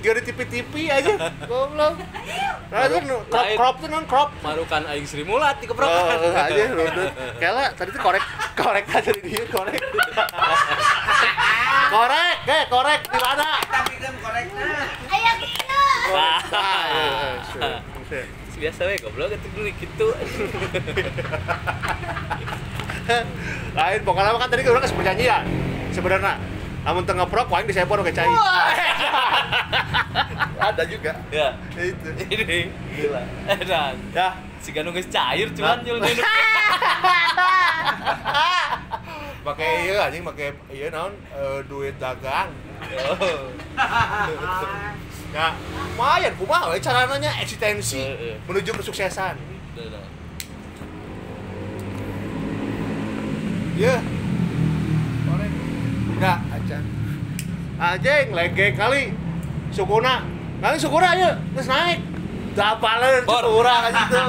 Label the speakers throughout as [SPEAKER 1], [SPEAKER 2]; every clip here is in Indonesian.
[SPEAKER 1] Juga di TV-TV aja. Goblok. Crop tuh non crop.
[SPEAKER 2] Marukan aing Sri Mulat dikeprok.
[SPEAKER 1] Aja rudut. Kela tadi tuh korek aja di dia korek. Korek di mana?
[SPEAKER 3] Tapi kan koreknya.
[SPEAKER 4] Ayam itu.
[SPEAKER 2] Biasa we goblok itu dulu gitu.
[SPEAKER 1] Lain pokoknya kan tadi orang kasih perjanjian sebenarnya. Namun tengah prok waing disepor ke cai. Ada juga.
[SPEAKER 2] Ya.
[SPEAKER 1] Itu.
[SPEAKER 2] Ini gila. Dan
[SPEAKER 1] Ya,
[SPEAKER 2] si Ganu geus cair cuman nyulun.
[SPEAKER 1] pakai iya anjing pakai iya naon duit dagang. Nah, lumayan kumaha we caranya eksistensi menuju kesuksesan. Iya. Korek. Enggak, Ajeng lege kali. Sukuna. Kali sukuna aja, terus naik. Dapaleun sukura ka situ.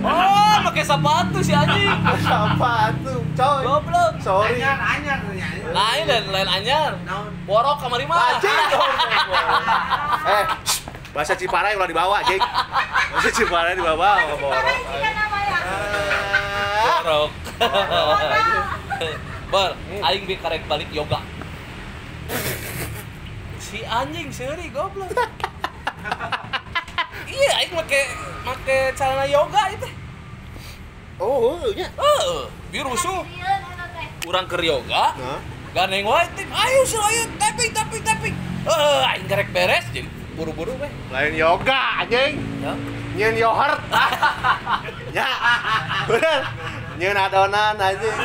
[SPEAKER 2] Oh, pakai sepatu si anjing.
[SPEAKER 1] Sepatu, coy.
[SPEAKER 2] Goblok.
[SPEAKER 1] Sorry.
[SPEAKER 3] Anyar.
[SPEAKER 2] Lain anyar. Borok kamari mah.
[SPEAKER 1] Ajeng dong. Bahasa Ciparai ulah dibawa, Jeng. Bahasa Ciparai dibawa, borok.
[SPEAKER 2] Borok. Bor, aing bi karek balik yoga. Si anjing seuri goblok. Iya, aing make celana yoga itu.
[SPEAKER 1] Oh, nya.
[SPEAKER 2] Biar rusuh. Urang keur yoga. Gandeng wae tim, ayo tapi. Aing karek beres jadi buru-buru we.
[SPEAKER 1] Lain yoga, anjing.
[SPEAKER 2] Ya.
[SPEAKER 1] Nyeun yoghurt. Ya. Bener. Nyeun adonan anjing.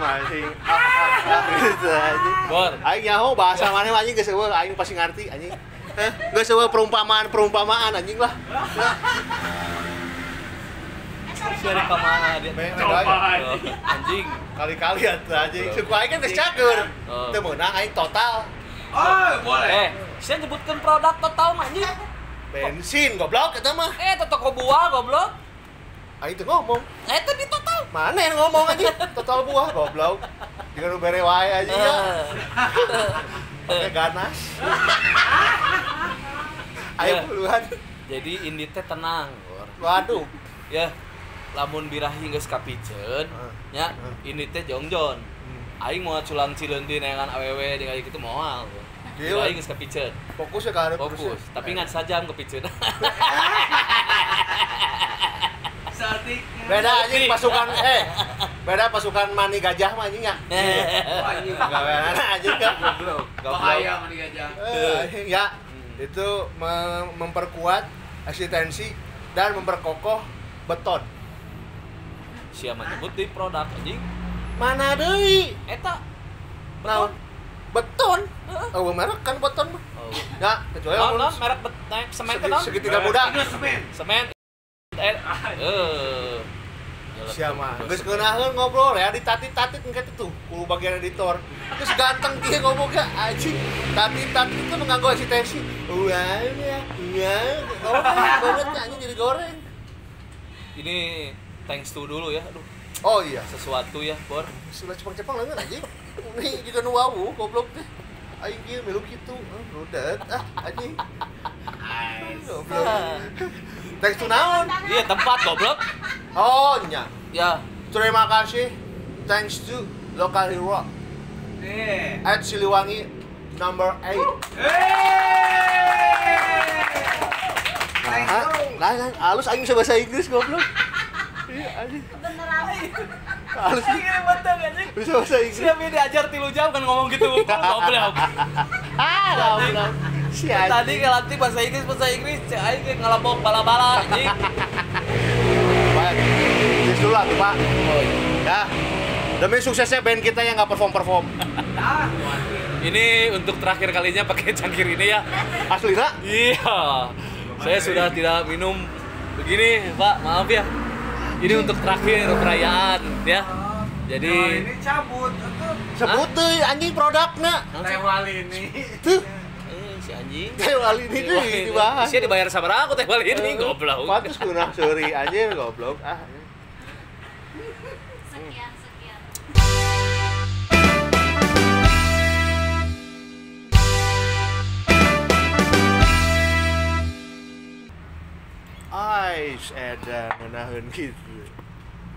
[SPEAKER 1] Anjing. Gitu anjing.
[SPEAKER 2] Bor.
[SPEAKER 1] Aing nyaho bahasa maneh anjing geus eueuh aing pasti ngarti anjing. Geus eueuh perumpamaan anjing lah.
[SPEAKER 2] Siari ka mana dia? Anjing.
[SPEAKER 1] Kali-kali atuh anjing. Suku aing kan geus cager. Teu meunang aing total.
[SPEAKER 3] Oh, boleh.
[SPEAKER 2] Saya nyebutkan produk total mah anjing.
[SPEAKER 1] Bensin goblok eta mah.
[SPEAKER 2] Itu toko buah goblok.
[SPEAKER 1] Aing teu ngomong.
[SPEAKER 2] Itu di total.
[SPEAKER 1] Mana yang ngomong anjing? Total buah goblok. Jeung nu bere wae anjing ya. Pakai ganas. Ayo puluhan.
[SPEAKER 2] Jadi ini teh tenang,
[SPEAKER 1] Waduh.
[SPEAKER 2] ya. Lamun birahi geus kapiceun, nya ini teh jongjon. Aing mau culang cileun di neangan awewe di kitu moal. Aing geus kapiceun.
[SPEAKER 1] Fokus ya ka
[SPEAKER 2] Fokus, tapi ingat saja kapiceun.
[SPEAKER 1] Beda anjing pasukan beda pasukan mani gajah mah anjing ya.
[SPEAKER 3] Anjing
[SPEAKER 1] Gawean anjing kan
[SPEAKER 2] Goblok.
[SPEAKER 3] bahaya mani gajah.
[SPEAKER 1] Ya, itu memperkuat eksistensi dan memperkokoh beton.
[SPEAKER 2] Siapa nyebut di produk anjing?
[SPEAKER 1] Mana deui?
[SPEAKER 2] Eta
[SPEAKER 1] Naon? Beton. Oh, merek kan beton mah.
[SPEAKER 2] Oh.
[SPEAKER 1] Ya, kecuali
[SPEAKER 2] Non, merek semen kenal?
[SPEAKER 1] segitiga muda.
[SPEAKER 2] Semen.
[SPEAKER 1] Siapa? Geus ngeunaheun ngobrol ya ditatit-tatit engke itu ku bagian editor. Terus ganteng dia ngomong ga anjing. Tatit-tatit itu mengganggu eksistensi. Iya. Ngomong anjing jadi goreng.
[SPEAKER 2] Ini thanks to dulu ya. Aduh,
[SPEAKER 1] Oh iya,
[SPEAKER 2] sesuatu ya, Bor.
[SPEAKER 1] sudah Jepang leungeun anjing. Ini juga nu wawu goblok teh. Aing kieu milu kitu. Rudet anjing. Goblok. Thanks to naon?
[SPEAKER 2] Iya, tempat goblok.
[SPEAKER 1] Oh nya.
[SPEAKER 2] Ya,
[SPEAKER 1] Terima kasih. Thanks to Local Hero at Siliwangi number 8. Nah, halus aing bisa bahasa Inggris goblok. Iya anjing.
[SPEAKER 4] Kebeneran.
[SPEAKER 1] Halus
[SPEAKER 2] ini batang anjing.
[SPEAKER 1] bisa bahasa Inggris.
[SPEAKER 2] Siapa yang diajar 3 jam kan ngomong gitu. Goblok.
[SPEAKER 1] Goblok. Si anjing.
[SPEAKER 2] Tadi ngelatih bahasa Inggris, cek aing ge ngelambok bala-bala anjing.
[SPEAKER 1] Baik. Yes dulu lah tuh, Pak.
[SPEAKER 2] Oh, iya.
[SPEAKER 1] Ya. Demi suksesnya band kita yang nggak perform.
[SPEAKER 2] Ini untuk terakhir kalinya pakai cangkir ini ya.
[SPEAKER 1] Asli nak?
[SPEAKER 2] Iya. Saya sudah tidak minum begini, Pak. Maaf ya. Ini untuk terakhir perayaan ya. Jadi
[SPEAKER 3] ini cabut atau
[SPEAKER 1] Sebut tuh anjing produknya.
[SPEAKER 3] lewal ini.
[SPEAKER 1] Tuh.
[SPEAKER 2] si anjing.
[SPEAKER 1] Teh wali ini tuh dibahas.
[SPEAKER 2] Sia dibayar sama aku teh wali ini goblok.
[SPEAKER 1] Patus kunah seuri anjir goblok.
[SPEAKER 4] Sekian.
[SPEAKER 1] Geus edan ngeunaheun kitu.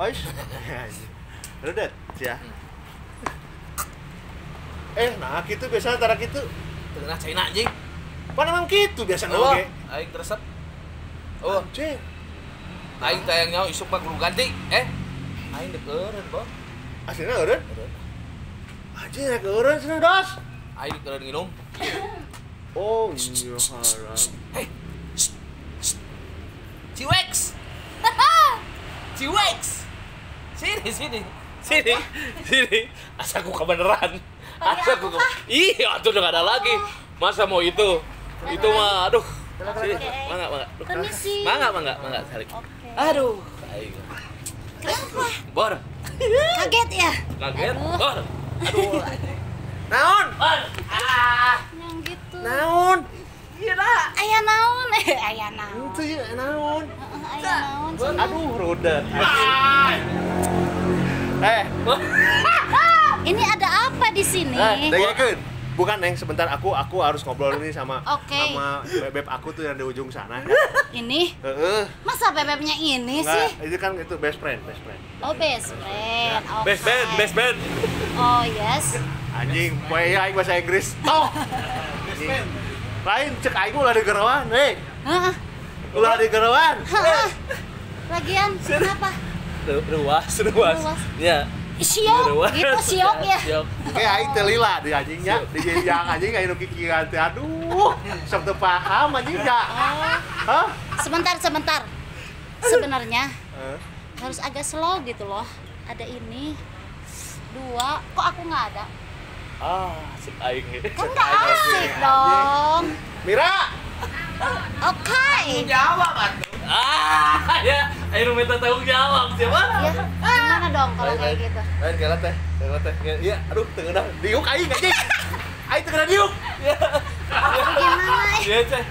[SPEAKER 1] Ois. Redet ya. Nah kitu biasa antara kitu.
[SPEAKER 2] Tengah China anjing.
[SPEAKER 1] Pan emang kitu biasa
[SPEAKER 2] Oh,
[SPEAKER 1] oge.
[SPEAKER 2] aing teresep. Oh,
[SPEAKER 1] Cek.
[SPEAKER 2] aing tayang nyawa isuk mah kudu ganti. Aing dek eureun, Bos.
[SPEAKER 1] Aslinya eureun?
[SPEAKER 2] Eureun.
[SPEAKER 1] Anjing rek eureun cenah dos.
[SPEAKER 2] Aing dek eureun nginum.
[SPEAKER 1] Oh, iya harap.
[SPEAKER 2] Hei. Ciwex. Ciwex. Sini. Asaku kebeneran. Iya, itu udah gak ada lagi. Masa mau itu? Itu mah, aduh. Sini, mangga.
[SPEAKER 4] Permisi.
[SPEAKER 2] Mangga, Salik. Aduh. Aing.
[SPEAKER 4] Kenapa?
[SPEAKER 2] Bor.
[SPEAKER 4] Kaget ya?
[SPEAKER 2] Kaget. Bor. Aduh.
[SPEAKER 1] Naon?
[SPEAKER 4] Yang gitu.
[SPEAKER 1] Naon?
[SPEAKER 2] Iya dah.
[SPEAKER 4] Aya naon? Aya naon?
[SPEAKER 1] Itu ya naon?
[SPEAKER 4] Aya naon?
[SPEAKER 1] Aduh, rudet.
[SPEAKER 4] Ini ada apa di sini?
[SPEAKER 1] Dengekeun. Bukan Neng, sebentar aku harus ngobrol ini sama
[SPEAKER 4] Oke.
[SPEAKER 1] sama bebek aku tuh yang di ujung sana.
[SPEAKER 4] Ini?
[SPEAKER 1] Heeh.
[SPEAKER 4] Masa bebeknya ini
[SPEAKER 1] Enggak,
[SPEAKER 4] sih?
[SPEAKER 1] itu kan itu best friend.
[SPEAKER 4] Oh, best friend. Oke.
[SPEAKER 2] Best band.
[SPEAKER 4] Oh, yes.
[SPEAKER 1] Anjing, poe aing bahasa Inggris. Toh. Anjing. Lain cek aing ulah di gerawan, hei.
[SPEAKER 4] Hah?
[SPEAKER 1] Ulah di gerawan.
[SPEAKER 4] Hah? Lagian kenapa?
[SPEAKER 2] Ruas. Ya.
[SPEAKER 4] Siok, gitu siok ya.
[SPEAKER 2] Siok.
[SPEAKER 1] Oke, aing teh lila di anjingnya, di jenjang anjing aing nu kikiran teh. Aduh, sok teu paham anjing ya. Hah?
[SPEAKER 4] Sebentar. Sebenarnya harus agak slow gitu loh. Ada ini. 2, kok aku nggak ada?
[SPEAKER 2] Sip aing.
[SPEAKER 4] Kan nggak asik dong.
[SPEAKER 1] Mira,
[SPEAKER 4] Oke.
[SPEAKER 3] Jawab atuh.
[SPEAKER 2] Ya, aing nu minta tanggung jawab siapa?
[SPEAKER 4] Ya, gimana dong kalau kayak gitu?
[SPEAKER 1] lain kela teh. Iya, aduh teu ngeunah. Diuk aing anjing. Aing teu ngeunah diuk.
[SPEAKER 4] Gimana?
[SPEAKER 2] Iya, Ceh.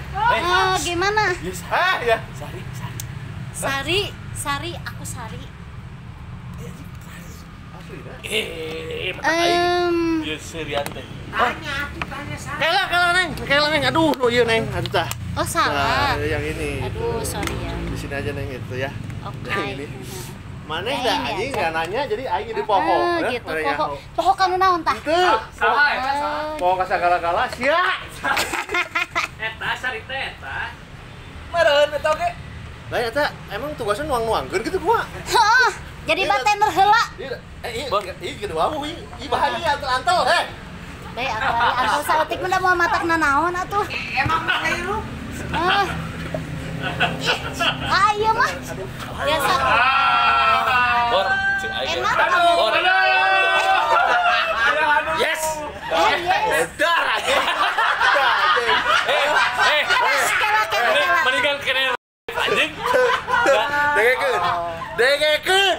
[SPEAKER 4] Gimana?
[SPEAKER 1] Ya.
[SPEAKER 4] Sari, aku Sari.
[SPEAKER 1] Asli dah.
[SPEAKER 2] Mata aing. Ieu serian teh.
[SPEAKER 3] Tanya saya.
[SPEAKER 1] Kela Neng. Aduh, nu ieu Neng. Aduh tah.
[SPEAKER 4] Oh, salah.
[SPEAKER 1] Nah, yang ini.
[SPEAKER 4] Aduh, sorry ya.
[SPEAKER 1] Di sini aja Neng itu ya.
[SPEAKER 4] Oke.
[SPEAKER 1] Yang ini. Mana
[SPEAKER 4] Aing
[SPEAKER 1] dah
[SPEAKER 4] ya,
[SPEAKER 1] anjing
[SPEAKER 4] Ceh.
[SPEAKER 1] enggak nanya jadi aing di poho. ya,
[SPEAKER 4] Gitu,
[SPEAKER 1] mana ya.
[SPEAKER 4] poho kanu naon tah?
[SPEAKER 1] Itu.
[SPEAKER 3] Salah ya, salah.
[SPEAKER 1] Poho kasagala-gala sia.
[SPEAKER 3] Eta sarita eta.
[SPEAKER 2] Meureun eta oge.
[SPEAKER 1] Lah eta emang tugasnya nuang-nuangkeun gitu kumaha?
[SPEAKER 4] Heeh. Jadi bartender heula.
[SPEAKER 1] Iya gitu wow, ieu bahaya antel-antel.
[SPEAKER 4] Bae aku saeutik mah da moal matakna naon atuh.
[SPEAKER 3] Emang ngairu.
[SPEAKER 4] Ieu mah biasa.
[SPEAKER 2] Bor, cek aing.
[SPEAKER 4] Enak.
[SPEAKER 2] Bor.
[SPEAKER 1] Yes.
[SPEAKER 4] Yes.
[SPEAKER 1] Dar aja.
[SPEAKER 2] Mendingan kene anjing.
[SPEAKER 1] Dengekeun.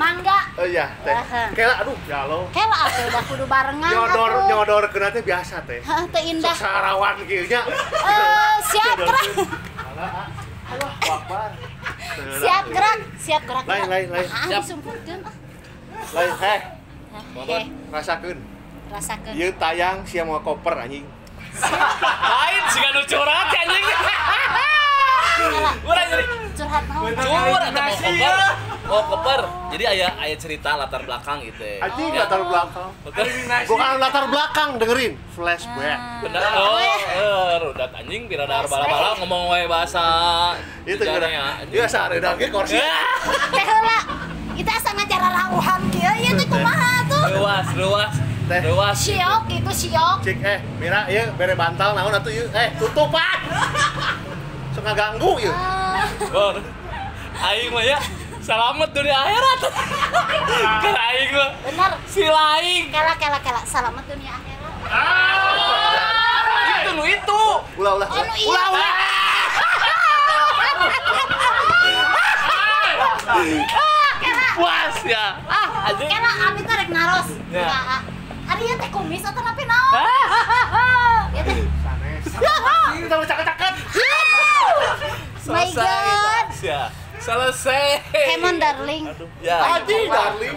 [SPEAKER 4] Mangga.
[SPEAKER 1] Oh iya, teh. Kela aduh ya lo.
[SPEAKER 4] Kela atuh udah kudu barengan atuh.
[SPEAKER 1] Nyodorkeun teh biasa teh.
[SPEAKER 4] Hah, teu indah.
[SPEAKER 1] Sok sarawan kieu nya.
[SPEAKER 4] Siap gerak.
[SPEAKER 1] Allah Akbar.
[SPEAKER 4] Siap gerak.
[SPEAKER 1] Lain.
[SPEAKER 4] Siap. Disumpulkeun.
[SPEAKER 1] Lain
[SPEAKER 4] Oke,
[SPEAKER 1] rasakeun.
[SPEAKER 4] rasakeun.
[SPEAKER 1] Ieu tayang sia moal koper anjing.
[SPEAKER 2] Lain sih nu curhat anjing. Urang jadi
[SPEAKER 4] Curhat naon?
[SPEAKER 2] curhat mau koper. Oh, koper. Jadi aya cerita latar belakang gitu.
[SPEAKER 1] Anjing
[SPEAKER 2] Ya.
[SPEAKER 1] latar belakang. Bukan latar belakang, dengerin flashback.
[SPEAKER 2] Bener. Rudat anjing biradar bala-bala ngomong wae bahasa
[SPEAKER 1] Itu
[SPEAKER 2] Jogja
[SPEAKER 1] geura.
[SPEAKER 2] ya.
[SPEAKER 1] Ieu sareudang ge kursi.
[SPEAKER 4] Teh heula. Kita asa ngacara rauhan kieu ieu teh kumaha tuh?
[SPEAKER 2] Ruas.
[SPEAKER 1] Teh.
[SPEAKER 4] Siok itu siok.
[SPEAKER 1] Cik Mira ieu bere bantal naon atuh ieu? Tutupan. Sok ngaganggu ieu.
[SPEAKER 2] Bor. Aing mah ya selamat dunia akhirat. Kan aing mah
[SPEAKER 4] Bener.
[SPEAKER 2] si laing.
[SPEAKER 4] Kela. Selamat dunia akhirat.
[SPEAKER 2] Itu.
[SPEAKER 1] Ulah.
[SPEAKER 4] Anu iya. Kela.
[SPEAKER 2] Puas ya. Anjing.
[SPEAKER 4] Kela ami teh rek naros.
[SPEAKER 2] Ya.
[SPEAKER 4] Ari ieu teh kumis atau napi naon? Ya teh.
[SPEAKER 1] Sanes. Kita mau caket-caket.
[SPEAKER 4] My God.
[SPEAKER 2] Ya. Selesai.
[SPEAKER 4] Come on darling.
[SPEAKER 2] Ya.
[SPEAKER 1] Anjing darling.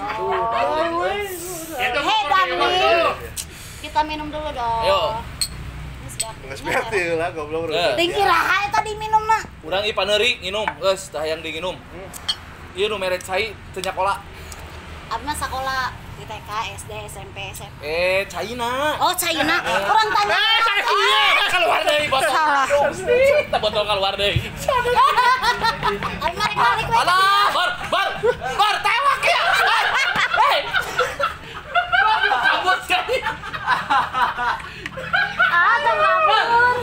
[SPEAKER 4] Hey darling. Kita minum dulu dong.
[SPEAKER 2] Ayo.
[SPEAKER 4] Yes, Dok.
[SPEAKER 1] Geus berarti lah goblok.
[SPEAKER 4] Tinggi raha eta diminumna.
[SPEAKER 2] Urang ieu paneuri nginum, geus tah hayang diinum. Ieu nu mere cai teu nyakola.
[SPEAKER 4] Abdi mah sakola di TK, SD, SMP, SMP.
[SPEAKER 2] Caina.
[SPEAKER 4] Oh, China. Kurang tanya.
[SPEAKER 2] Keluar deui botol.
[SPEAKER 4] Salah.
[SPEAKER 2] Kita botol keluar deui.
[SPEAKER 4] Ari malik we.
[SPEAKER 2] Alah, bar, tewak ya. Hei. Kabut sekali.
[SPEAKER 4] Ah, kabur.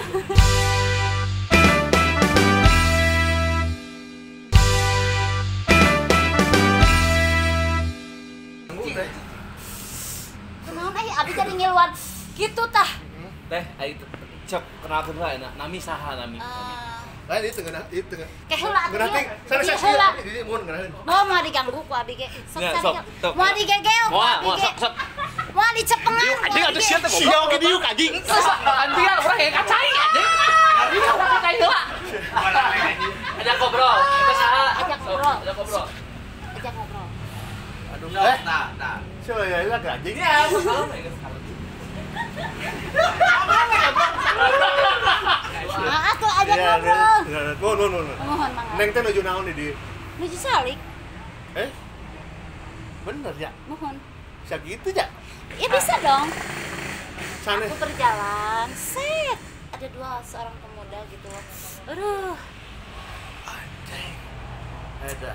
[SPEAKER 4] Kunaon abdi jadi ngiluan gitu tah.
[SPEAKER 2] Teh, ai cek kenalkeun heula enak. Nami saha nami?
[SPEAKER 1] Lain itu tengah.
[SPEAKER 4] Keheula atuh.
[SPEAKER 1] Berarti sana
[SPEAKER 4] Keheula.
[SPEAKER 1] di mun ngeunaheun.
[SPEAKER 4] Mau diganggu ku abdi ge. Sok
[SPEAKER 2] Ya,
[SPEAKER 4] cari.
[SPEAKER 2] sok.
[SPEAKER 4] Mau digegeo ku abdi ge.
[SPEAKER 2] Sok.
[SPEAKER 4] Mau dicepengan.
[SPEAKER 2] Anjing atuh sia teh
[SPEAKER 1] Sia oge diuk anjing.
[SPEAKER 2] Antian urang yang kacai anjing. Anjing urang kacai heula. Ajak ngobrol. Kita saha?
[SPEAKER 4] Ajak ngobrol.
[SPEAKER 2] Ajak ngobrol.
[SPEAKER 4] Ajak ngobrol.
[SPEAKER 2] Aduh,
[SPEAKER 3] Nah.
[SPEAKER 1] Coba ya itu agak anjing.
[SPEAKER 2] Ya, salah enggak salah.
[SPEAKER 4] Ah, atuh ajak ngobrol.
[SPEAKER 1] Nun.
[SPEAKER 4] Mohon mangga.
[SPEAKER 1] Neng teh nuju naon di dieu?
[SPEAKER 4] Nuju salik.
[SPEAKER 1] Bener ya?
[SPEAKER 4] Mohon.
[SPEAKER 1] Sakitu ya?
[SPEAKER 4] Ya bisa dong.
[SPEAKER 1] Sana.
[SPEAKER 4] Aku berjalan, set. Ada seorang pemuda gitu. Aduh,
[SPEAKER 1] Ada.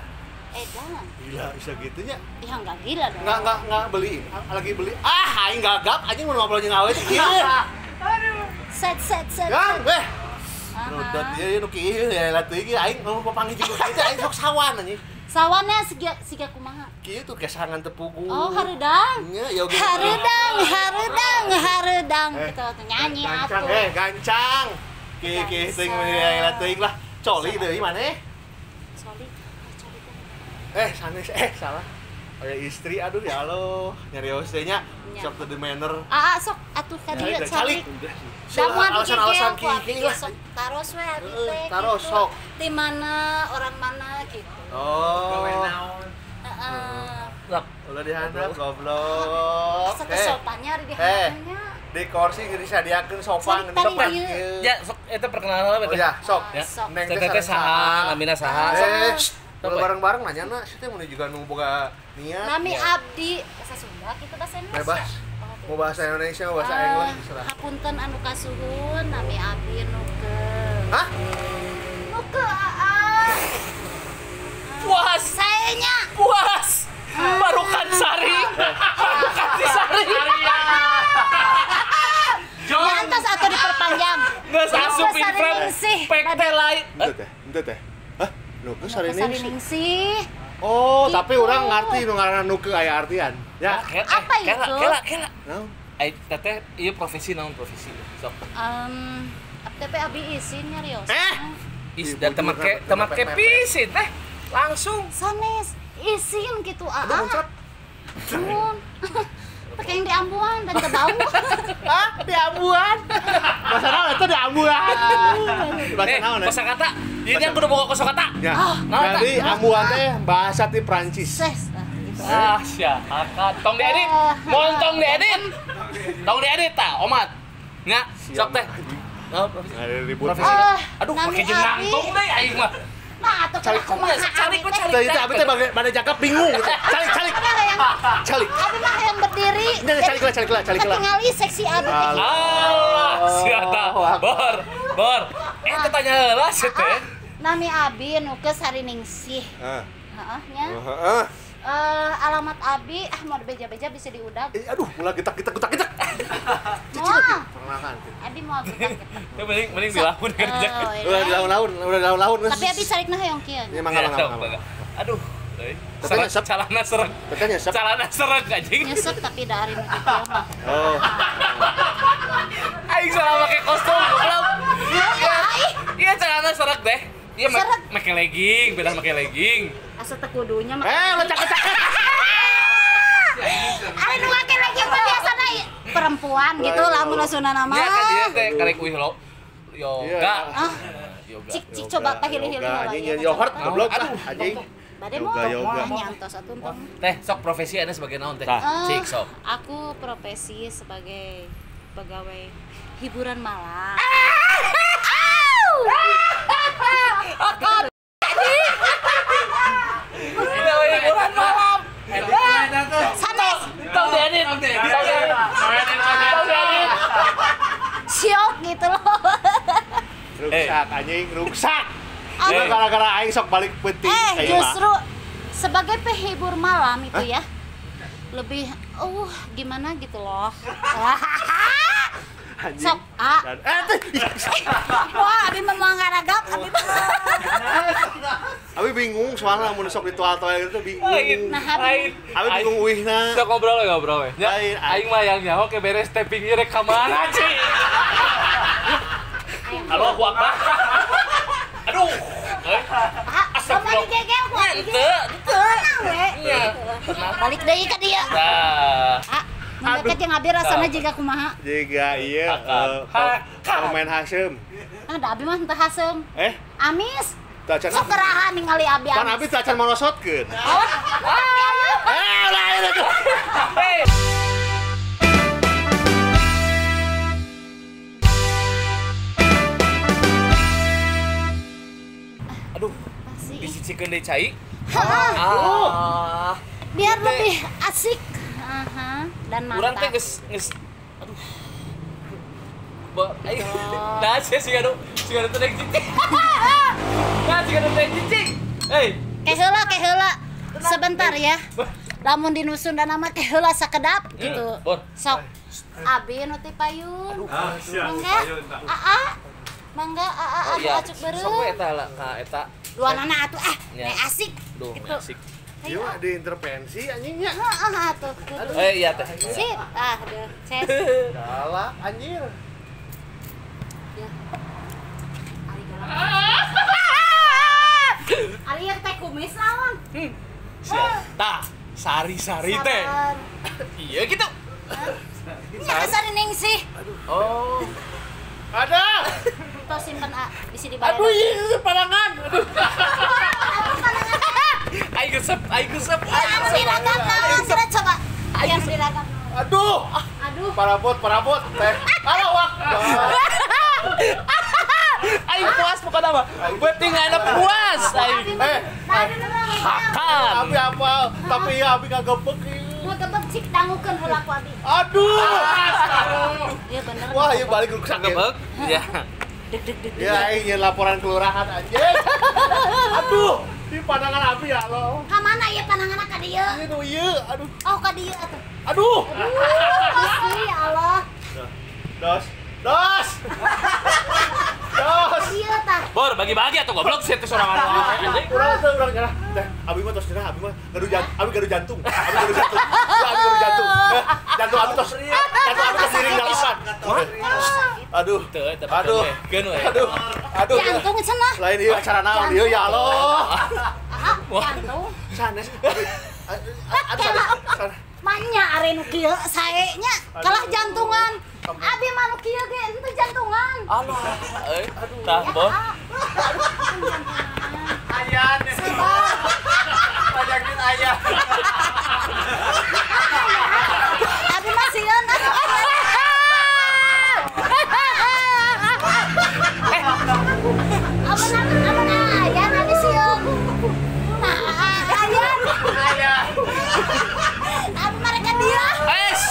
[SPEAKER 4] edan.
[SPEAKER 1] Gila bisa gitunya.
[SPEAKER 4] Ya enggak gila dong.
[SPEAKER 1] Enggak beli. Lagi beli. Ah, aing gagap anjing mun ngobrol jeung awewe teh kieu.
[SPEAKER 4] Set.
[SPEAKER 1] Gang, beh.
[SPEAKER 4] Aha.
[SPEAKER 1] Nudot ieu nu kieu ya latuh ieu aing mau papanggih jeung kieu aing sok sawan anjing.
[SPEAKER 4] Sawannya siga kumaha?
[SPEAKER 1] Kieu tuh kesangan tepugu.
[SPEAKER 4] Oh, hareudang.
[SPEAKER 1] Nya ya oge.
[SPEAKER 4] Hareudang gitu tuh nyanyi
[SPEAKER 1] Gancang,
[SPEAKER 4] atuh.
[SPEAKER 1] gancang. Ki teuing meni latuh lah. Coli deui maneh.
[SPEAKER 4] Sorry.
[SPEAKER 1] Sanes salah. Aya istri aduh ya Allah. Nyarios teh nya. Sok teu demener.
[SPEAKER 4] Sok atuh ka dieu
[SPEAKER 1] Calik.
[SPEAKER 4] calik.
[SPEAKER 1] Alasan-alasan kieu lah.
[SPEAKER 4] Taros we abdi teh.
[SPEAKER 1] Taros,
[SPEAKER 4] gitu.
[SPEAKER 1] sok.
[SPEAKER 4] Di mana, orang mana gitu.
[SPEAKER 1] Oh.
[SPEAKER 4] Heeh.
[SPEAKER 1] Ulah dihandap goblok.
[SPEAKER 4] Asa kesopannya ari dihandapnya.
[SPEAKER 1] Di kursi disadiakeun sopan
[SPEAKER 4] Sok tadi
[SPEAKER 1] sopan.
[SPEAKER 4] ieu.
[SPEAKER 2] Ya, sok eta perkenalan
[SPEAKER 1] Oh ya, sok.
[SPEAKER 2] Ya.
[SPEAKER 4] Sok.
[SPEAKER 1] Neng
[SPEAKER 2] Teteh saha, namina saha.
[SPEAKER 1] Kalau bareng-bareng nanyana sih teh mun juga nu boga niat.
[SPEAKER 4] Nami abdi bahasa Sunda kitu bahasa Indonesia.
[SPEAKER 1] Bebas.
[SPEAKER 4] Oh,
[SPEAKER 1] Mau bahasa Indonesia, mau bahasa Inggris terserah.
[SPEAKER 4] Hapunten anu kasuhun nami abdi nukeun.
[SPEAKER 1] Hah?
[SPEAKER 2] Puas,
[SPEAKER 4] Sayanya.
[SPEAKER 2] puas. Barukan sari. Barukan si sari.
[SPEAKER 4] Lantas atau diperpanjang.
[SPEAKER 2] Geus asup
[SPEAKER 4] Geus
[SPEAKER 2] infront.
[SPEAKER 4] sariningsih.
[SPEAKER 2] Pek teh lain.
[SPEAKER 1] Ente teh. Hah? Nuke
[SPEAKER 4] Sariningsih.
[SPEAKER 1] Oh,
[SPEAKER 4] Gitu.
[SPEAKER 1] tapi orang ngerti nu ngaranna nuke aya artian. Ya.
[SPEAKER 4] Apa itu?
[SPEAKER 2] Kela.
[SPEAKER 1] Naon?
[SPEAKER 2] Ai teteh ieu profesi naon profesi? Sok.
[SPEAKER 4] FTP abi isin nyarios.
[SPEAKER 2] Is dan temake pisin teh. Langsung.
[SPEAKER 4] Sanes isin gitu
[SPEAKER 1] Aduh, muncrat.
[SPEAKER 4] Mun. Pakai yang di ambuan dan ke bau.
[SPEAKER 1] Hah? Di ambuan. Bahasa naon eta di ambuan. Bahasa naon?
[SPEAKER 2] Kosakata. Ieu yang kudu boga kosakata.
[SPEAKER 1] Ya.
[SPEAKER 2] naon
[SPEAKER 1] Jadi
[SPEAKER 2] eta?
[SPEAKER 1] ambuan teh bahasa ti Prancis.
[SPEAKER 4] Ses. Gitu.
[SPEAKER 2] Ah, sia, akan tong diedit. Mohon tong diedit. Tong diedit ta, Omat. Nya, sok teh. Oh, profesi.
[SPEAKER 1] Ada ribut.
[SPEAKER 2] Profesi. Aduh,
[SPEAKER 4] Nami
[SPEAKER 2] pakai jeung
[SPEAKER 4] Abi.
[SPEAKER 2] nangtung deui aing mah.
[SPEAKER 4] Nah, atuh
[SPEAKER 2] Calik
[SPEAKER 4] kumaha
[SPEAKER 2] calik
[SPEAKER 4] abi teh.
[SPEAKER 2] calik.
[SPEAKER 1] Teh itu abi teh pada jangkap bingung gitu. Calik.
[SPEAKER 4] Ada yang
[SPEAKER 1] Calik.
[SPEAKER 4] abi mah yang berdiri.
[SPEAKER 1] Calik lah.
[SPEAKER 4] Ketingali seksi abi teh.
[SPEAKER 2] Allah, sia ta. Bor. Eta tanya heula sih teh.
[SPEAKER 4] Nami abi nu ke Sariningsih.
[SPEAKER 1] Heeh.
[SPEAKER 4] Heeh nya.
[SPEAKER 1] Heeh.
[SPEAKER 4] Alamat abi mau beja-beja bisa diudag.
[SPEAKER 1] Aduh, ulah kita.
[SPEAKER 4] Moal.
[SPEAKER 1] Perkenalkan.
[SPEAKER 4] Abi mau kita.
[SPEAKER 2] Ya mending dilahun kan jak.
[SPEAKER 1] Udah daun-daun.
[SPEAKER 4] Tapi abi sarikna hayong kieu.
[SPEAKER 1] Ya mangga.
[SPEAKER 2] Aduh.
[SPEAKER 1] Teteh nyesep.
[SPEAKER 2] Calana sereg.
[SPEAKER 1] Teteh nyesep.
[SPEAKER 2] Calana sereg anjing.
[SPEAKER 4] Nyesek tapi dari nu kieu mah.
[SPEAKER 1] Oh.
[SPEAKER 2] Aing salah pakai kostum goblok. Iya celana sereg deh. Iya
[SPEAKER 4] Sereg.
[SPEAKER 2] make legging, beda make legging.
[SPEAKER 4] Asa teu kudunya mah.
[SPEAKER 1] Lecak.
[SPEAKER 4] Ari nu make lagi mah biasana perempuan gitu lamun asuna nama.
[SPEAKER 2] Iya kan dia teh karek wih lo. Yoga.
[SPEAKER 4] Ah,
[SPEAKER 2] Yoga.
[SPEAKER 4] cik coba tah hilih-hilih heula.
[SPEAKER 1] Anjing yogurt goblok lah anjing.
[SPEAKER 4] Bade mau
[SPEAKER 1] Yoga.
[SPEAKER 4] nyantos atuh tong.
[SPEAKER 2] Teh sok profesi ana sebagai naon teh?
[SPEAKER 4] Ah,
[SPEAKER 2] Cik sok.
[SPEAKER 4] Aku profesi sebagai pegawai hiburan malam.
[SPEAKER 2] Ini hiburan malam.
[SPEAKER 4] Sanes.
[SPEAKER 2] Tong diedit.
[SPEAKER 4] Syok gitu loh.
[SPEAKER 1] Ruksak anjing, ruksak.
[SPEAKER 4] Eh.
[SPEAKER 1] Gara-gara aing sok balik penting kayak mah.
[SPEAKER 4] Justru sebagai penghibur malam itu ya lebih gimana gitu loh.
[SPEAKER 1] Anjing.
[SPEAKER 4] Sok A. Wah, abi memang ngaragap, abi.
[SPEAKER 1] Abi bingung soalnya mun sok ditual-tual gitu bingung.
[SPEAKER 4] Nah, abi.
[SPEAKER 1] Abi bingung uihna.
[SPEAKER 2] Kita ngobrol we. Ya,
[SPEAKER 1] Lain,
[SPEAKER 2] aing mah yang nyaho ke beres tapping rek ka mana, Ci? Halo, gua Akbar. Aduh.
[SPEAKER 4] Sama digegel gua.
[SPEAKER 2] Henteu.
[SPEAKER 4] Tenang we.
[SPEAKER 2] Iya.
[SPEAKER 4] Balik deui ka dia.
[SPEAKER 2] Nah.
[SPEAKER 4] Mendekat yang abi rasana jiga kumaha.
[SPEAKER 1] Jiga iya pemain Hasyim.
[SPEAKER 4] Da abi mah teu haseum. Amis.
[SPEAKER 1] Tacan
[SPEAKER 4] Sok keraha ningali abi
[SPEAKER 1] kan
[SPEAKER 4] amis.
[SPEAKER 1] abi tacan monosotkeun. Lain itu.
[SPEAKER 2] Aduh,
[SPEAKER 4] Masih.
[SPEAKER 2] disicikeun deui cai.
[SPEAKER 4] Biar lebih asik. Dan
[SPEAKER 2] Urang teh
[SPEAKER 4] mantap.
[SPEAKER 2] geus aduh. Aing nah sih anu teh naik cicing. Nah, anu teh cicing. Hei,
[SPEAKER 4] Keheula. Sebentar ya. Lamun di nusun dan nama keheula sakedap gitu.
[SPEAKER 2] Bor.
[SPEAKER 4] Sok. Abi nu ti payun. Mangga. Mangga anu acuk beureum.
[SPEAKER 2] Sok we eta lah ka eta.
[SPEAKER 4] Duanana atuh
[SPEAKER 2] Ya.
[SPEAKER 4] asik.
[SPEAKER 2] Duh,
[SPEAKER 4] Gitu.
[SPEAKER 2] asik.
[SPEAKER 1] Ieu mah diintervensi anjingnya.
[SPEAKER 4] Atuh. Kudu.
[SPEAKER 2] Iya teh.
[SPEAKER 4] Sip. Deh. Ces.
[SPEAKER 1] Galak anjir.
[SPEAKER 4] Ya. Ari galak. Ari teh kumis naon?
[SPEAKER 2] Siap. Tah, sari-sari teh.
[SPEAKER 4] Sabar.
[SPEAKER 2] Iya gitu.
[SPEAKER 4] Nya kasari ning sih.
[SPEAKER 2] Oh.
[SPEAKER 1] Ada.
[SPEAKER 4] Tos simpen bisi di bawah.
[SPEAKER 1] Aduh, iya padangan. Aduh.
[SPEAKER 2] Aing gesep.
[SPEAKER 4] Anu diragam naon? Sudah coba. Yang diragam.
[SPEAKER 1] Aduh.
[SPEAKER 4] Aduh.
[SPEAKER 1] Parabot teh. Halo, Wak.
[SPEAKER 2] Aing puas pokoknya mah. Penting ada puas aing. Hakan.
[SPEAKER 1] Abi apa? Tapi ya abi kagepek.
[SPEAKER 4] Mau gebek cik dangukeun heula ku abi.
[SPEAKER 1] Aduh.
[SPEAKER 4] Iya bener.
[SPEAKER 1] Wah, ieu balik ruksak ya.
[SPEAKER 2] Gebek. Ya.
[SPEAKER 4] Deg.
[SPEAKER 1] Ya, ini laporan kelurahan anjing. Aduh, di pandangan abi ya lo.
[SPEAKER 4] Ka mana ieu pananganna ka dieu?
[SPEAKER 1] Ieu ieu, aduh.
[SPEAKER 4] Oh ka dieu atuh.
[SPEAKER 1] Aduh.
[SPEAKER 4] Gusti ya Allah.
[SPEAKER 1] Dos.
[SPEAKER 4] Dieu tah.
[SPEAKER 2] Bor, bagi-bagi atuh goblok sih teh sorangan anjing.
[SPEAKER 1] Urang nyerah. Teh, abi mah tos nyerah, abi mah gaduh jantung. Abi gaduh jantung. Ya, abi gaduh jantung. Jantung abi tos diring dalapan. Aduh.
[SPEAKER 2] Teu eta
[SPEAKER 1] Aduh.
[SPEAKER 2] keun we.
[SPEAKER 1] Aduh.
[SPEAKER 4] Jantung cenah.
[SPEAKER 1] Lain ieu acara naon ieu ya Allah.
[SPEAKER 4] Jantung.
[SPEAKER 1] Sanes. Aduh.
[SPEAKER 4] Manya are nu kieu sae nya kalah jantungan. Abi mah nu kieu ge henteu jantungan.
[SPEAKER 2] Alah, tah bor.
[SPEAKER 3] Ayan.
[SPEAKER 4] Sabar.
[SPEAKER 3] Pajakin ayah.
[SPEAKER 4] Abi mah sieun. Amun ayan abi sieun. Nah, ayan.
[SPEAKER 3] Ayah.
[SPEAKER 4] Abi mereka dia.
[SPEAKER 2] Es.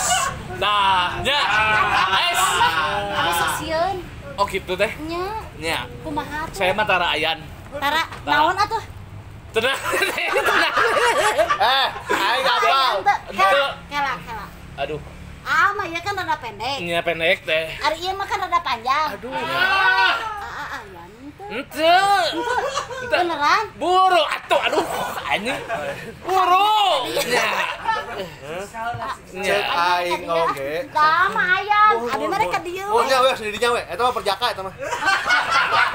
[SPEAKER 2] Nah, nya. Es.
[SPEAKER 4] Abi sok sieun.
[SPEAKER 2] Oh gitu teh.
[SPEAKER 4] Nya,
[SPEAKER 2] Nya.
[SPEAKER 4] kumaha tuh?
[SPEAKER 2] Saya mah tara ayan.
[SPEAKER 4] Tara naon atuh?
[SPEAKER 2] Tenang.
[SPEAKER 1] Aing apal.
[SPEAKER 4] Kela.
[SPEAKER 2] Aduh,
[SPEAKER 4] Mah ieu kan rada pendek.
[SPEAKER 2] nya pendek teh.
[SPEAKER 4] Ari ieu mah kan rada panjang. Aduh. Ayan teh.
[SPEAKER 2] Henteu.
[SPEAKER 4] Beneran?
[SPEAKER 2] Buru atuh, aduh, anjing. Buru. Nya. Nya.
[SPEAKER 1] Cek aing oge.
[SPEAKER 4] Tah mah ayan. Abi mah rek ka dieu.
[SPEAKER 1] Oh nya we sendirinya we. Eta mah perjaka eta mah.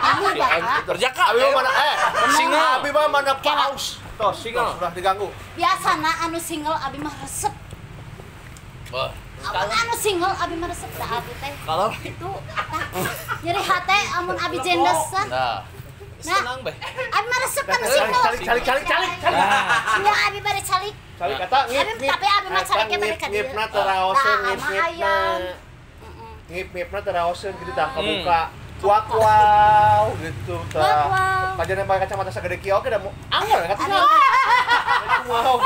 [SPEAKER 4] Anu dah.
[SPEAKER 2] Perjaka.
[SPEAKER 1] Abi mah mana
[SPEAKER 2] Single.
[SPEAKER 1] Abi mah mana paus. Tos
[SPEAKER 2] Single.
[SPEAKER 1] sudah diganggu.
[SPEAKER 4] Biasana anu single abi mah resep.
[SPEAKER 2] Wah,
[SPEAKER 4] Amun anu single abi mah resep da abi teh.
[SPEAKER 2] kalau
[SPEAKER 4] Itu nyeri hate amun abi jendesan.
[SPEAKER 2] nah,
[SPEAKER 4] Nah.
[SPEAKER 2] senang beh.
[SPEAKER 4] Abi mah resep kan single.
[SPEAKER 1] Calik.
[SPEAKER 4] Ya abi bare calik.
[SPEAKER 1] Calik kata
[SPEAKER 4] Abi tapi abi mah caliknya bare ka dieu.
[SPEAKER 1] ngipna teu raoseun
[SPEAKER 4] Tah, ama ayan.
[SPEAKER 1] ngipna teu raoseun kitu tah kebuka. wow gitu tah.
[SPEAKER 4] Wow.
[SPEAKER 1] Pajangan pakai kacamata segede kieu oke da mau angel katanya. Wow.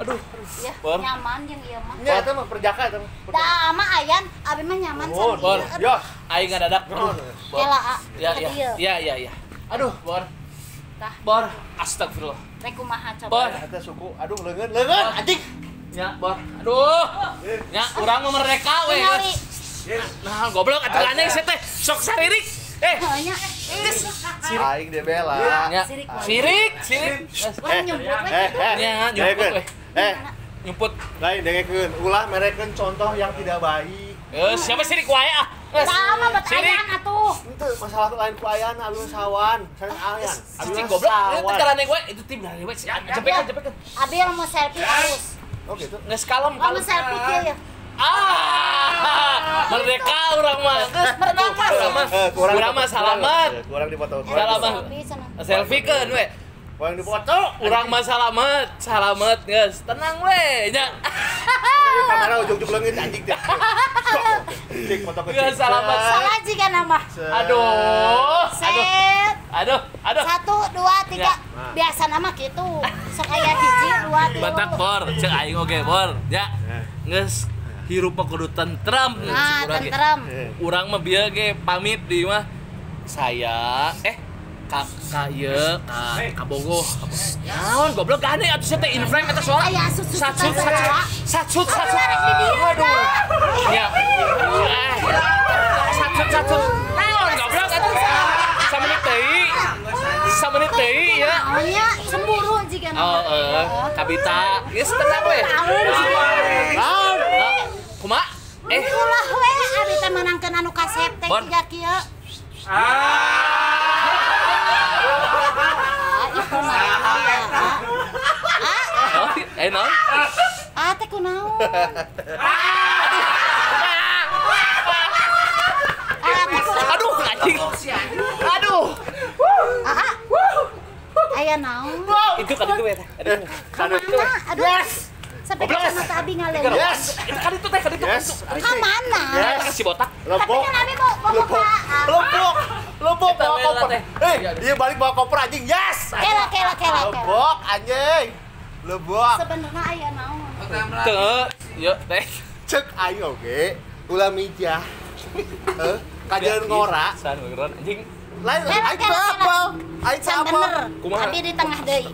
[SPEAKER 1] Aduh,
[SPEAKER 4] Ya,
[SPEAKER 2] Bor.
[SPEAKER 4] nyaman yang ieu mah.
[SPEAKER 1] nya eta mah perjaka eta mah.
[SPEAKER 4] Da mah ayan, abi mah nyaman
[SPEAKER 1] Bor,
[SPEAKER 4] san
[SPEAKER 2] Bor.
[SPEAKER 4] ieu.
[SPEAKER 1] Ya.
[SPEAKER 2] Aing ngadadak. Bor.
[SPEAKER 4] Kela a.
[SPEAKER 2] Ya,
[SPEAKER 4] Ka
[SPEAKER 2] ya.
[SPEAKER 4] dieu.
[SPEAKER 2] Ya. Aduh, Bor.
[SPEAKER 4] Tah,
[SPEAKER 2] Bor. Astagfirullah.
[SPEAKER 4] rek kumaha
[SPEAKER 2] Bor.
[SPEAKER 4] coba.
[SPEAKER 1] Eta suku, aduh leungeun anjing.
[SPEAKER 2] Ya, Bor. Aduh. Ya, urang mah merdeka we.
[SPEAKER 4] Tingali.
[SPEAKER 2] Nah, goblok aturannya geus teh. Sok saririk.
[SPEAKER 4] Hanya
[SPEAKER 1] Aing dia bela.
[SPEAKER 2] Ya. Sirik.
[SPEAKER 4] orang nyumput we.
[SPEAKER 2] Ya, nyumput we. Nyumput.
[SPEAKER 1] Lain dengekeun, ulah merekeun contoh yang tidak baik.
[SPEAKER 2] Siapa sirik wae ah?
[SPEAKER 4] Da mah bet
[SPEAKER 2] Sirik.
[SPEAKER 4] ayan atuh.
[SPEAKER 1] Itu masalah lain ku ayaan alun sawan, sanes ayan.
[SPEAKER 2] Cicing goblok. Itu carane gue itu tim dari we. Jepekan.
[SPEAKER 4] Abi yang mau selfie harus.
[SPEAKER 1] Oh gitu.
[SPEAKER 2] Geus kalem
[SPEAKER 4] Mau selfie kieu ya.
[SPEAKER 2] Merdeka urang mah. Geus merdeka urang mah. Urang mah salamet.
[SPEAKER 1] Kurang dipoto.
[SPEAKER 2] Salamet.
[SPEAKER 4] Selfie sana.
[SPEAKER 2] Selfiekeun we.
[SPEAKER 1] Kurang dipoto.
[SPEAKER 2] Urang mah salamet geus. Tenang we nya.
[SPEAKER 1] Kamera ujug-ujug leungit anjing teh. Cik foto ke.
[SPEAKER 2] Geus salamet.
[SPEAKER 4] Salah jika nama.
[SPEAKER 2] Aduh.
[SPEAKER 4] Set.
[SPEAKER 2] Aduh.
[SPEAKER 4] 1 2 3.
[SPEAKER 2] Ya.
[SPEAKER 4] Biasa nama gitu. Sok aya hiji 2 3.
[SPEAKER 2] Batak Bor, cek aing oge Bor. Ya. Geus hirup kudu tentrem.
[SPEAKER 4] Nah, tentrem.
[SPEAKER 2] Urang mah bieu ge pamit di mah saya ka ieu ka Bogoh. Naon goblok gane atuh sia teh in frame eta soal.
[SPEAKER 4] Aya susut.
[SPEAKER 2] Sacut. Aduh. Ya. Sacut. Naon goblok atuh. Samenit deui ya.
[SPEAKER 4] Naonnya cemburu jika nama.
[SPEAKER 2] Kabita. Geus tenang we.
[SPEAKER 1] Naon?
[SPEAKER 2] Kumaha?
[SPEAKER 4] Ulah we abi teh menangkeun anu kasep teh
[SPEAKER 2] Bon.
[SPEAKER 4] tiga kieu. Itu naon?
[SPEAKER 2] Naon?
[SPEAKER 4] Teh kunaon?
[SPEAKER 2] Aduh, anjing. Aduh.
[SPEAKER 4] Aya naon?
[SPEAKER 2] Itu kan itu eta.
[SPEAKER 4] Kamana? Aduh. Sampai ke sana teh abi ngaleuh.
[SPEAKER 1] Yes.
[SPEAKER 2] Itu kan itu teh kan itu.
[SPEAKER 1] Yes.
[SPEAKER 4] Kamana?
[SPEAKER 2] Eta kasih botak.
[SPEAKER 4] Tapi
[SPEAKER 1] Lempok.
[SPEAKER 4] kan abi mau buka.
[SPEAKER 1] Lempok
[SPEAKER 2] Kita
[SPEAKER 1] bawa
[SPEAKER 2] bela
[SPEAKER 1] koper.
[SPEAKER 2] teh.
[SPEAKER 1] Dia balik bawa koper anjing. Yes.
[SPEAKER 4] Kela.
[SPEAKER 1] Lempok anjing. Lebok.
[SPEAKER 4] Sebenarnya aya naon?
[SPEAKER 2] Teu, yuk teh.
[SPEAKER 1] Cek aing oge ulah mijah. Kajian ngora.
[SPEAKER 2] Sanuron anjing.
[SPEAKER 1] Lain
[SPEAKER 4] Kela.
[SPEAKER 1] aing apa? Aing
[SPEAKER 4] Can
[SPEAKER 1] apa?
[SPEAKER 4] bener.
[SPEAKER 2] Kumaha?
[SPEAKER 4] Abi di tengah deui.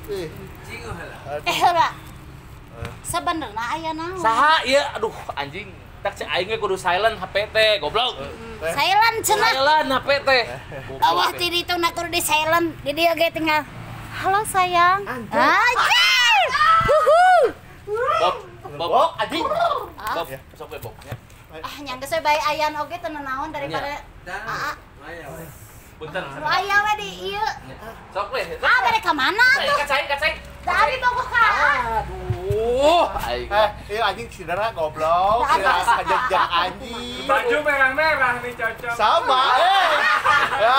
[SPEAKER 1] Ih,
[SPEAKER 4] Heula. Sebenarnya aya naon?
[SPEAKER 2] Saha ieu? Aduh, anjing. Tak cek aing ge kudu silent HP teh, goblok.
[SPEAKER 4] Silent cenah.
[SPEAKER 2] Silent HP teh.
[SPEAKER 4] Awah ti ditu na kudu di silent. Di dieu ge tinggal. Halo sayang. Anjing.
[SPEAKER 2] Bob.
[SPEAKER 1] Lebok anjing.
[SPEAKER 2] Bob, sok we Bob.
[SPEAKER 4] Nyangga saya bae ayan oge teu naon daripada
[SPEAKER 2] Punten.
[SPEAKER 4] nu aya we di ieu.
[SPEAKER 2] Sok we.
[SPEAKER 4] Bade ka mana tuh?
[SPEAKER 2] Kacai.
[SPEAKER 4] Da abi bogoh ka.
[SPEAKER 2] Aduh, aing.
[SPEAKER 1] Iya anjing sidara goblok. Kajak anjing.
[SPEAKER 3] Baju merah-merah nih cocok.
[SPEAKER 1] Sama. Ya.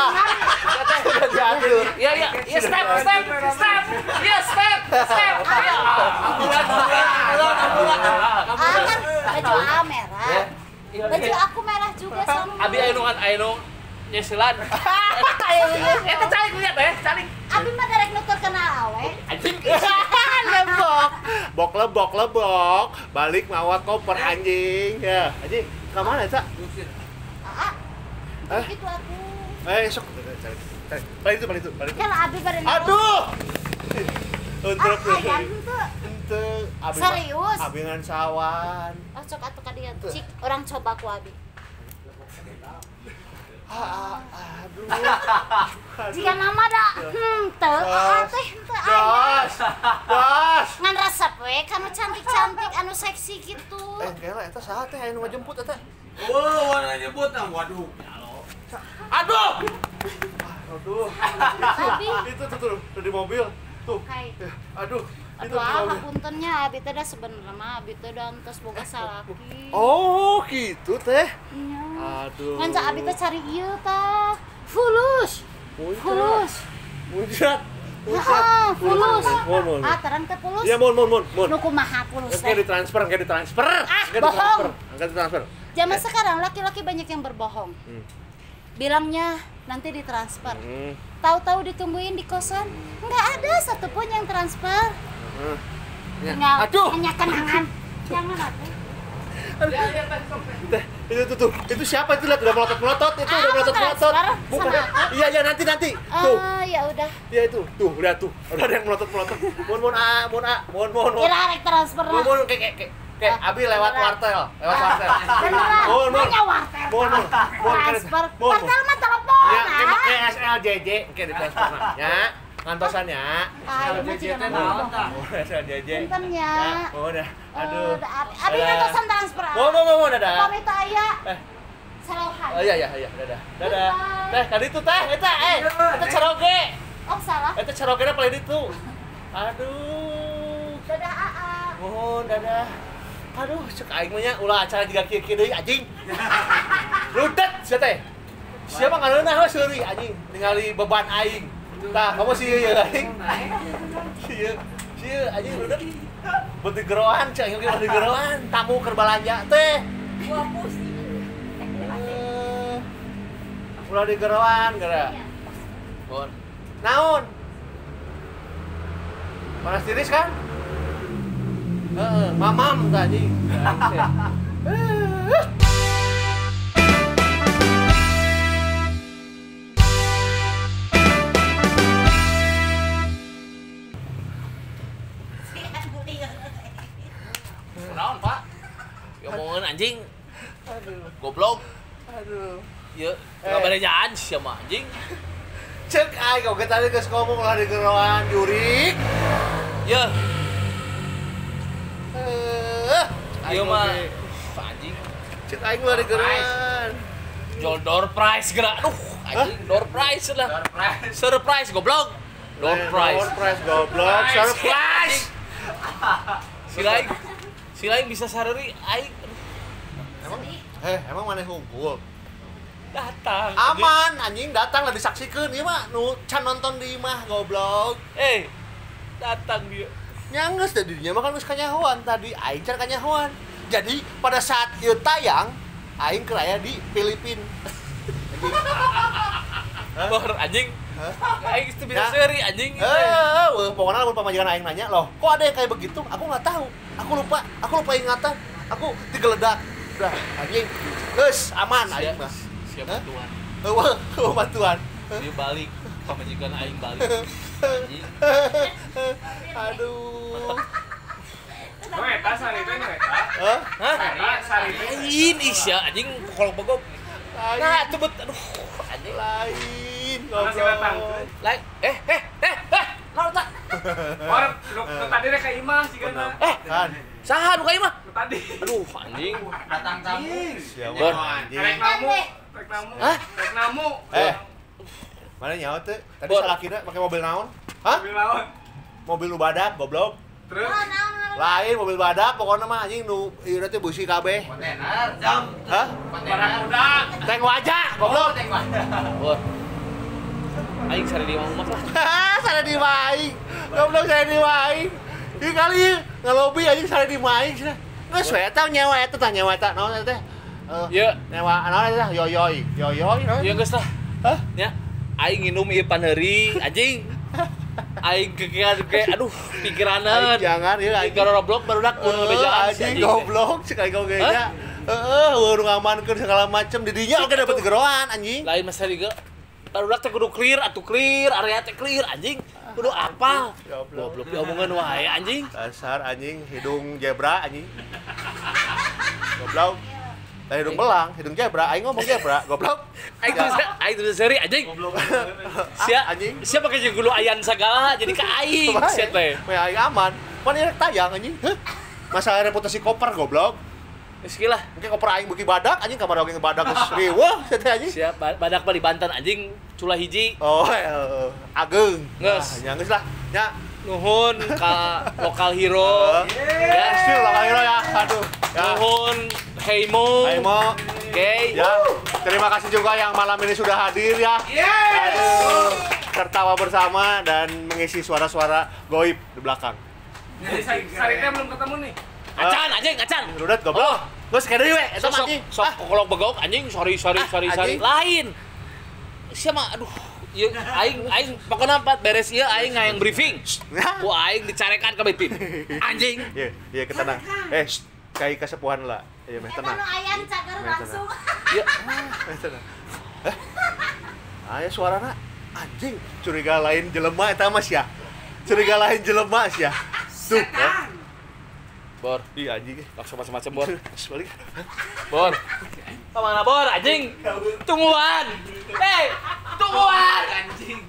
[SPEAKER 1] Sudah diatur.
[SPEAKER 2] Iya, step. Iya, step. Iya. Ambulan.
[SPEAKER 4] Kan baju A merah. Baju aku merah juga sama.
[SPEAKER 2] Abi anu nyesilan. Eta calik lihat calik.
[SPEAKER 4] Abi mah derek nutur kena awe.
[SPEAKER 2] Anjing.
[SPEAKER 1] Lebok. Balik mawa koper anjing. Ya, anjing. Ka mana, Cak?
[SPEAKER 4] Gitu aku.
[SPEAKER 1] Sok. Balik itu.
[SPEAKER 4] Kan abi bade naon?
[SPEAKER 1] Aduh. Untuk
[SPEAKER 4] Ayan tuh.
[SPEAKER 1] Untuk
[SPEAKER 4] Serius?
[SPEAKER 1] Abingan sawan.
[SPEAKER 4] Sok atuh ka dieu. Cik, orang coba ku abi.
[SPEAKER 1] Aduh.
[SPEAKER 4] Jika nama da teu teh teu aya.
[SPEAKER 1] Das.
[SPEAKER 4] Ngan resep we kanu cantik-cantik anu seksi gitu.
[SPEAKER 1] Kela eta saha teh anu ngajemput eta?
[SPEAKER 3] Warna nyebut waduh.
[SPEAKER 2] Aduh.
[SPEAKER 4] Abi.
[SPEAKER 1] Itu tuh di mobil. Tuh.
[SPEAKER 4] Hai.
[SPEAKER 1] Aduh. Itu
[SPEAKER 4] Aduh,
[SPEAKER 1] di mobil.
[SPEAKER 4] hapuntennya abi teh da sebenarnya mah abi teh da entos boga salaki.
[SPEAKER 1] Oh, gitu teh.
[SPEAKER 4] Iya.
[SPEAKER 1] Aduh.
[SPEAKER 4] Ngan cak abi teh cari ieu tah. Fulus.
[SPEAKER 1] Muncrat.
[SPEAKER 4] Fulus.
[SPEAKER 1] Mon.
[SPEAKER 4] Terang teh fulus.
[SPEAKER 1] Iya, mon.
[SPEAKER 4] Nu kumaha fulus
[SPEAKER 1] Oke,
[SPEAKER 4] teh?
[SPEAKER 1] ditransfer.
[SPEAKER 4] Bohong.
[SPEAKER 1] Angkat ditransfer.
[SPEAKER 4] Zaman sekarang laki-laki banyak yang berbohong. Bilangnya nanti ditransfer. Tahu-tahu ditungguin di kosan, nggak ada satupun yang transfer. Tinggal hanya kenangan. Jangan atuh.
[SPEAKER 1] Itu siapa itu lihat udah melotot itu udah melotot. Bukan. Iya nanti. Tuh.
[SPEAKER 4] Ya udah.
[SPEAKER 1] Ya itu. Tuh, lihat tuh. Udah ada yang melotot. Mohon.
[SPEAKER 4] Kira rek transfer.
[SPEAKER 1] Mohon kayak Abi lewat wartel.
[SPEAKER 4] Beneran.
[SPEAKER 1] Mohon.
[SPEAKER 4] Transfer. Wartel mah telepon.
[SPEAKER 1] Ya, kayak SLJJ kayak di transfer ya. Ngantosannya. SLJJ.
[SPEAKER 4] Bentarnya.
[SPEAKER 1] Udah. Aduh.
[SPEAKER 4] Abi ngantosan transfer.
[SPEAKER 1] Mohon dadah.
[SPEAKER 4] Pamit aya. Salahan.
[SPEAKER 1] Oh iya, dadah. Teh, tadi tuh teh, eta caroge.
[SPEAKER 4] Oh, salah.
[SPEAKER 1] Eta carogena paling itu. Aduh.
[SPEAKER 4] Dadah Aa.
[SPEAKER 1] Mohon dadah. Aduh, cek aing mah nya ulah acara juga kieu-kieu deui anjing. Rudet sia teh. Siapa ngareunah we seuri anjing ningali beban aing. Tah, kamu sih ya aing. Sieun anjing rudet. Beuti geroan cek aing beuti geroan, tamu keur balanja teh.
[SPEAKER 4] Gua pusing.
[SPEAKER 1] Ulah di geroan gara.
[SPEAKER 2] Bon.
[SPEAKER 1] Naon? Panas tiris kan? Mamam tadi.
[SPEAKER 2] Naon, Pak? Ngomongin anjing.
[SPEAKER 1] Aduh.
[SPEAKER 2] Goblok.
[SPEAKER 1] Aduh.
[SPEAKER 2] Ya, ngabarejaan siapa anjing?
[SPEAKER 1] Cek aing kau tadi geus ngomong lah di geroan jurik.
[SPEAKER 2] Ya,
[SPEAKER 1] Ieu
[SPEAKER 2] mah anjing.
[SPEAKER 1] Cek aing lah di geroan.
[SPEAKER 2] Jual door prize gerak. Aduh, anjing door prize lah. Surprise goblok. Door prize.
[SPEAKER 1] Door prize goblok. Surprise.
[SPEAKER 2] Si lain bisa sareri aing.
[SPEAKER 1] Emang mana hungkul?
[SPEAKER 2] Datang.
[SPEAKER 1] Aman anjing datang lah disaksikeun ieu mah nu can nonton di imah goblok.
[SPEAKER 2] Datang dia.
[SPEAKER 1] Nyanggeus teh dirinya mah kan geus kanyahoan tadi aing can kanyahoan. Jadi pada saat ieu tayang aing keur aya di Filipina.
[SPEAKER 2] Bor anjing. Aing itu bisa seri anjing.
[SPEAKER 1] Pokoknya lamun pamajikan aing nanya, "Loh, kok ada yang kayak begitu?" Aku enggak tahu. Aku lupa ingatan. Aku digeledak. Udah anjing. Geus aman aing mah.
[SPEAKER 2] Siap bantuan.
[SPEAKER 1] Bantuan.
[SPEAKER 2] Dia balik. Pamajikan aing balik.
[SPEAKER 1] Aduh.
[SPEAKER 3] Eta sarita nu eta.
[SPEAKER 1] Hah?
[SPEAKER 3] Sarita.
[SPEAKER 2] Lain isya anjing kolok begok. Nah, tuh bet aduh anjing
[SPEAKER 1] Lain.
[SPEAKER 3] Mana sih datang?
[SPEAKER 2] lain. Naon tak?
[SPEAKER 3] Orang nu tadi rek ka imah sigana.
[SPEAKER 1] Kan.
[SPEAKER 2] Saha nu ka imah?
[SPEAKER 3] Nu tadi.
[SPEAKER 2] Aduh anjing.
[SPEAKER 3] Datang tamu.
[SPEAKER 1] Siapa anjing?
[SPEAKER 3] Rek namu.
[SPEAKER 2] Hah?
[SPEAKER 3] Rek namu.
[SPEAKER 1] Mana nyawa teh? Tadi salah kira pakai mobil naon? Hah?
[SPEAKER 3] Mobil naon?
[SPEAKER 1] Mobil nu badak goblok.
[SPEAKER 3] Terus
[SPEAKER 1] Lain mobil badak pokoknya mah anjing nu ieu teh busi kabeh.
[SPEAKER 3] kontainer jam.
[SPEAKER 1] Hah?
[SPEAKER 3] Barang kuda.
[SPEAKER 1] Tank wajah goblok.
[SPEAKER 2] Bor. Aing sare di imah lah.
[SPEAKER 1] Sana di maing. Goblok saya di maing. Ieu kali ngalobi anjing sana di maing cenah. Geus we eta nyewa eta naon eta teh?
[SPEAKER 2] Ieu,
[SPEAKER 1] Nyewa naon eta yoyoy naon?
[SPEAKER 2] ieu geus lah.
[SPEAKER 1] Hah?
[SPEAKER 2] Nya aing nginum ieu paneuri anjing. Aing kekean aduh pikiranan.
[SPEAKER 1] Jangan ieu
[SPEAKER 2] Aing karo Roblox barudak mun ngabejaan
[SPEAKER 1] anjing goblok cek aing gengnya. Urung amankeun segala macem di dinya oge dapat geroan anjing.
[SPEAKER 2] Lain mah sariga. Barudak teh kudu clear area teh clear anjing. Kudu apa? Goblok diomongan wae anjing.
[SPEAKER 1] Dasar anjing hidung zebra anjing. Goblok. Tah hidung belang, hidung zebra, aing ngomong zebra, goblok.
[SPEAKER 2] Aing tuh seri anjing.
[SPEAKER 1] Goblok.
[SPEAKER 2] Anjing. Siapa ke gulu ayan sagala jadi ka aing sia teh.
[SPEAKER 1] We aing aman. Pan ieu tayang anjing. Masalah reputasi koper goblok.
[SPEAKER 2] Geus kieu lah.
[SPEAKER 1] Engke koper aing beuki badak anjing kamar oge badak geus riweuh sia teh anjing.
[SPEAKER 2] Siap badak mah di Banten anjing cula hiji.
[SPEAKER 1] Oh, ageung.
[SPEAKER 2] Geus.
[SPEAKER 1] Nya geus lah. Nya
[SPEAKER 2] Nuhun ka lokal hero.
[SPEAKER 1] Ya, still lokal hero ya. Aduh. Ya.
[SPEAKER 2] Nuhun Heimo.
[SPEAKER 1] Heimo.
[SPEAKER 2] Oke.
[SPEAKER 1] Ya, terima kasih juga yang malam ini sudah hadir ya. Aduh, tertawa bersama dan mengisi suara-suara goib di belakang.
[SPEAKER 3] Jadi sarita belum ketemu nih.
[SPEAKER 2] Acan anjing, acan.
[SPEAKER 1] Rudet goblok. Geus kada we eta mah anjing.
[SPEAKER 2] Sok kolok begok anjing, sorry.
[SPEAKER 1] anjing.
[SPEAKER 2] Lain. Siapa aduh, ieu aing pokona beres ieu aing ngayang briefing. Ku aing dicarekan ka tim. Anjing.
[SPEAKER 1] Iya ketenang. Kai kasepuhan lah. Iya meh tenang.
[SPEAKER 4] Eta nu ayan cager langsung.
[SPEAKER 2] Ieu
[SPEAKER 1] Tenang. Aya suarana anjing, curiga lain jelema eta mah sia. Curiga lain jelema sia. Tuh.
[SPEAKER 2] Bor,
[SPEAKER 1] Iya anjing.
[SPEAKER 2] langsung macam-macam Bor.
[SPEAKER 1] Balik.
[SPEAKER 2] Bor. Kemana Bor anjing? Tungguan. Tungguan anjing.